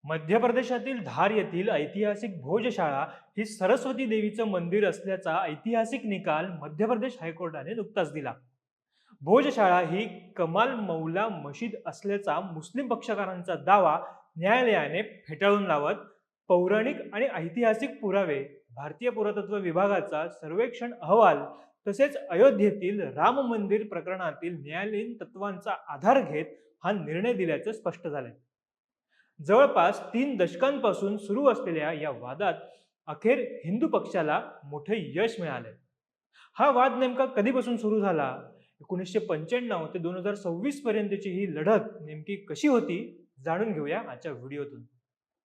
मध्य प्रदेशातील धार येथील ऐतिहासिक भोजशाळा ही सरस्वती देवीचं मंदिर असल्याचा ऐतिहासिक निकाल मध्य प्रदेश हायकोर्टाने नुकताच दिला. भोजशाळा ही कमाल मौला मशीद असल्याचा मुस्लिम पक्षकारांचा दावा न्यायालयाने फेटाळून लावत पौराणिक आणि ऐतिहासिक पुरावे, भारतीय पुरातत्व विभागाचा सर्वेक्षण अहवाल तसेच अयोध्येतील राम मंदिर प्रकरणातील न्यायालयीन तत्वांचा आधार घेत हा निर्णय दिल्याचं स्पष्ट झालंय. जवळपास 3 दशकांपासून सुरू असलेल्या या वादात अखेर हिंदू पक्षाला मोठे यश मिळाले. हा वाद नेमका कधीपासून सुरू झाला? 1995 ते 2026 पर्यंतची ही लढत नेमकी कशी होती, जाणून घेऊया आजच्या व्हिडिओतून.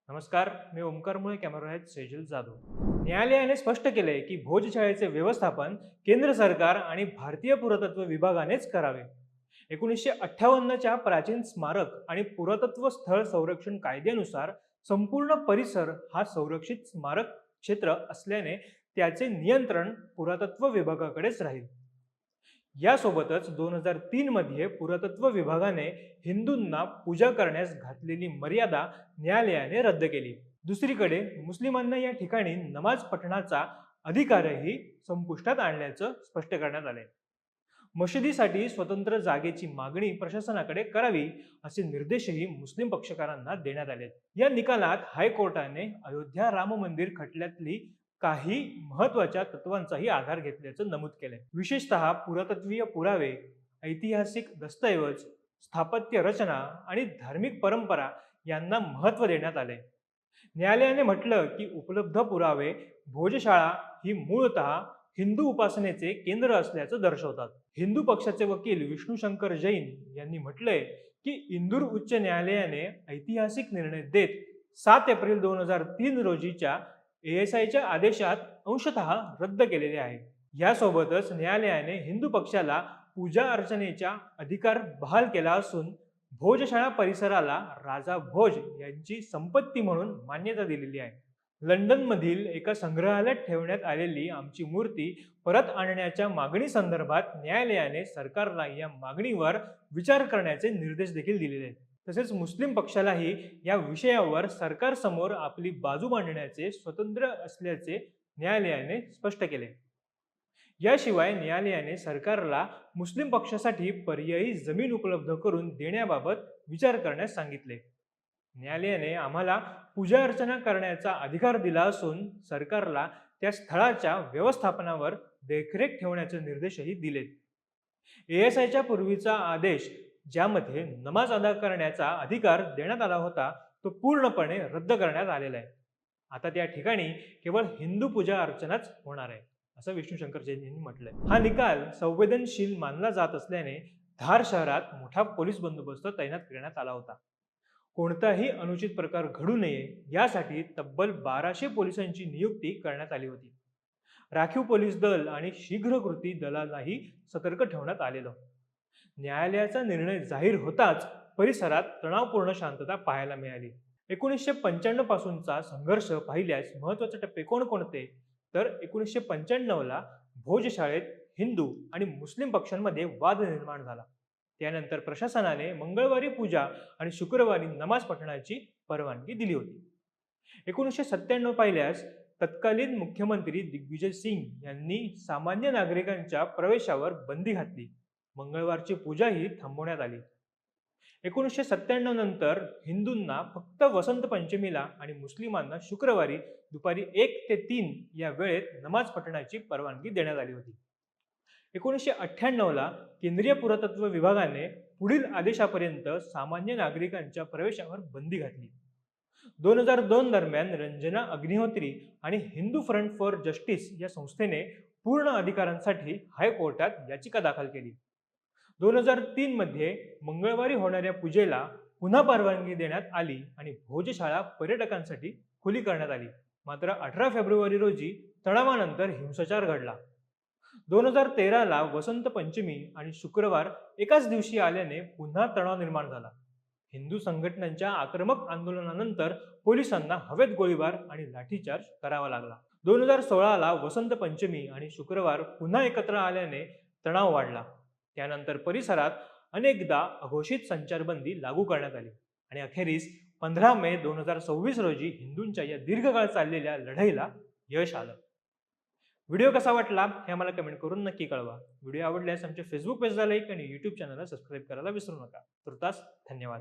नमस्कार, मी ओमकार मुळे, कॅमेरा आहेत सेजल जाधव. न्यायालयाने स्पष्ट केले की भोजशाळेचे व्यवस्थापन केंद्र सरकार आणि भारतीय पुरातत्व विभागानेच करावे. 1958च्या प्राचीन स्मारक आणि पुरातत्व स्थळ संरक्षण कायद्यानुसार संपूर्ण परिसर हा संरक्षित स्मारक क्षेत्र असल्याने त्याचे नियंत्रण पुरातत्व विभागाकडेच राहील. यासोबतच 2003 मध्ये पुरातत्व विभागाने हिंदूंना पूजा करण्यास घातलेली मर्यादा न्यायालयाने रद्द केली. दुसरीकडे मुस्लिमांना या ठिकाणी नमाज पठणाचा अधिकारही संपुष्टात आणल्याचं स्पष्ट करण्यात आले. मशिदीसाठी स्वतंत्र जागेची मागणी प्रशासनाकडे करावी असे निर्देशही मुस्लिम पक्षकारांना देण्यात आले. या निकालात हायकोर्टाने अयोध्या राम मंदिर खटल्यातली काही महत्वाच्या तत्वांचाही आधार घेतल्याचं नमूद केलंय. विशेषतः पुरातत्वीय पुरावे, ऐतिहासिक दस्तऐवज, स्थापत्य रचना आणि धार्मिक परंपरा यांना महत्त्व देण्यात आले. न्यायालयाने म्हटलं की उपलब्ध पुरावे भोजशाळा ही मूळतः हिंदू उपासनेचे केंद्र असल्याचं दर्शवतात. हिंदू पक्षाचे वकील विष्णू शंकर जैन यांनी म्हटलंय की इंदूर उच्च न्यायालयाने ऐतिहासिक निर्णय देत 7 एप्रिल 2003 रोजीच्या ASIच्या आदेशात अंशतः रद्द केलेले आहे. यासोबतच न्यायालयाने हिंदू पक्षाला पूजा अर्चनेचा अधिकार बहाल केला असून भोजशाळा परिसराला राजा भोज यांची संपत्ती म्हणून मान्यता दिलेली आहे. लंडनमधील एका संग्रहालयात ठेवण्यात आलेली आमची मूर्ती परत आणण्याच्या मागणी संदर्भात न्यायालयाने सरकारला या मागणीवर विचार करण्याचे निर्देश देखील दिलेले आहेत. तसेच मुस्लिम पक्षालाही या विषयावर सरकारसमोर आपली बाजू मांडण्याचे स्वतंत्र असल्याचे न्यायालयाने स्पष्ट केले. याशिवाय न्यायालयाने सरकारला मुस्लिम पक्षासाठी पर्यायी जमीन उपलब्ध करून देण्याबाबत विचार करण्यास सांगितले. न्यायालयाने आम्हाला पूजा अर्चना करण्याचा अधिकार दिला असून सरकारला त्या स्थळाच्या व्यवस्थापनावर देखरेख ठेवण्याचे निर्देशही दिलेत. ASIच्या पूर्वीचा आदेश ज्यामध्ये नमाज अदा करण्याचा अधिकार देण्यात आला होता तो पूर्णपणे रद्द करण्यात आलेला आहे. आता त्या ठिकाणी केवळ हिंदू पूजा अर्चनाच होणार आहे, असं विष्णू शंकर जैन यांनी म्हटलंय. हा निकाल संवेदनशील मानला जात असल्याने धार शहरात मोठा पोलीस बंदोबस्त तैनात करण्यात आला होता. कोणताही अनुचित प्रकार घडू नये यासाठी तब्बल 1200 पोलिसांची नियुक्ती करण्यात आली होती. राखीव पोलीस दल आणि शीघ्र कृती दलालाही सतर्क ठेवण्यात आलेलं. न्यायालयाचा निर्णय जाहीर होताच परिसरात तणावपूर्ण शांतता पाहायला मिळाली. 1995 पासूनचा संघर्ष पाहिल्यास महत्वाचे टप्पे कोणकोणते, तर 1995ला भोजशाळेत हिंदू आणि मुस्लिम पक्षांमध्ये वाद निर्माण झाला. त्यानंतर प्रशासनाने मंगळवारी पूजा आणि शुक्रवारी नमाज पठणाची परवानगी दिली होती. 1997 पाहिल्यास तत्कालीन मुख्यमंत्री दिग्विजय सिंग यांनी सामान्य नागरिकांच्या प्रवेशावर बंदी घातली. मंगळवारची पूजाही थांबवण्यात आली. 1997 नंतर हिंदूंना फक्त वसंत पंचमीला आणि मुस्लिमांना शुक्रवारी दुपारी 1 ते 3 या वेळेत नमाज पठणाची परवानगी देण्यात आली होती. 1998ला केंद्रीय पुरातत्व विभागाने पुढील आदेशापर्यंत सामान्य नागरिकांच्या प्रवेशावर बंदी घातली. 2002 दरम्यान रंजना अग्निहोत्री आणि हिंदू फ्रंट फॉर जस्टिस या संस्थेने पूर्ण अधिकारांसाठी हायकोर्टात याचिका दाखल केली. 2003 मध्ये मंगळवारी होणाऱ्या पूजेला पुन्हा परवानगी देण्यात आली आणि भोजशाळा पर्यटकांसाठी खुली करण्यात आली. मात्र 18 फेब्रुवारी रोजी तणावानंतर हिंसाचार घडला. 2013ला वसंत पंचमी आणि शुक्रवार एकाच दिवशी आल्याने पुन्हा तणाव निर्माण झाला. हिंदू संघटनांच्या आक्रमक आंदोलनानंतर पोलिसांना हवेत गोळीबार आणि लाठीचार्ज करावा लागला. 2016ला वसंत पंचमी आणि शुक्रवार पुन्हा एकत्र आल्याने तणाव वाढला. त्यानंतर परिसरात अनेकदा अघोषित संचारबंदी लागू करण्यात आली आणि अखेरीस 15 मे 2026 रोजी हिंदूंच्या या दीर्घकाळ चाललेल्या लढाईला यश आलं. व्हिडिओ कसा वाटला हे आम्हाला कमेंट करून नक्की कळवा. व्हिडिओ आवडल्यास आमच्या फेसबुक पेजला लाईक आणि युट्यूब चॅनलला सबस्क्राईब करायला विसरू नका. तुर्तास धन्यवाद.